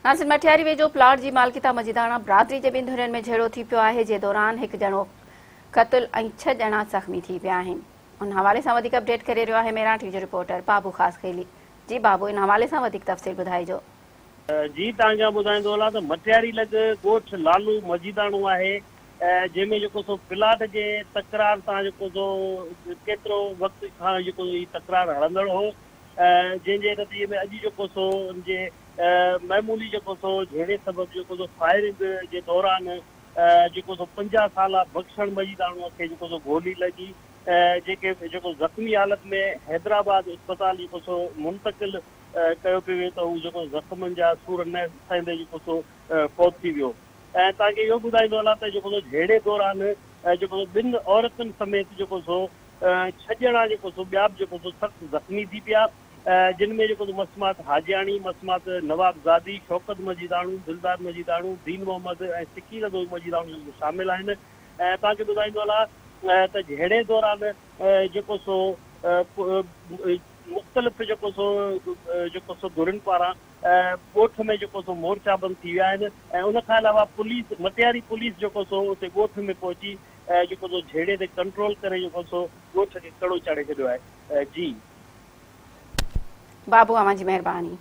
नासिर मठियारी वेझो प्लाट जी मालकिता मजीदाणा बिरादरी जे ॿिनि धुरियुनि में झेड़ो थी पियो आहे, जे दौरान हिकु ॼणो क़तल ऐं 6 ॼणा ज़ख़्मी थी पिया आहिनि। उन हवाले सां वधीक अपडेट करे रहियो आहे मेराठी जो रिपोर्टर बाबू ख़ासखेली। जी बाबू, इन हवाले सां वधीक तफ़सील ॿुधाइजो। जी तव्हांजा ॿुधाईंदो हलां त मटियारी लॻ ॻोठ लालू मजीदाणो आहे, जंहिंमें जेको सो प्लाट जे तकरार सां जेको सो केतिरो वक़्तु खां जेको हीअ तकरार हलंदड़ हो, जंहिंजे नतीजे में अॼु जेको सो उनजे मामूली जेको सो झेड़े सबबु जेको सो फायरिंग जे दौरान जेको सो 50 साला बख़्शण मजीदाणो खे जेको सो गोली लॻी, जेके जेको ज़ख़्मी हालत में हैदराबाद अस्पताल जेको सो मुंतक़िल कयो पियो वियो, त हू जेको ज़ख़्मनि जा सूर न सहंदे जेको सो फौत थी वियो। ऐं तव्हांखे इहो ॿुधाईंदो हलां त जेको सो झेड़े दौरान जेको सो 2 औरतुनि समेत जेको सो 6 ॼणा जेको सो ॿिया बि जेको सो सख़्तु ज़ख़्मी थी पिया, जिन में जेको मसमात हाजियाणी, मसमात नवाबज़ादी, शौकत मजीदाणू, दिलदार मजीदाणू, दीन मोहम्मद ऐं सिकीर मजीदाणू शामिल आहिनि। ऐं तव्हांखे ॿुधाईंदो हलां त झेड़े दौरान जेको सो मुख़्तलिफ़ जेको सो धुरियुनि पारां ॻोठ में जेको सो मोर्चाबंद थी विया आहिनि। ऐं उनखां अलावा पुलिस, मटियारी पुलिस जेको सो उते ॻोठ में पहुची जेको सो झेड़े ते कंट्रोल करे जेको सो ॻोठ खे कड़ो चाढ़े छॾियो आहे। जी बाबू, अवां जी महिरबानी।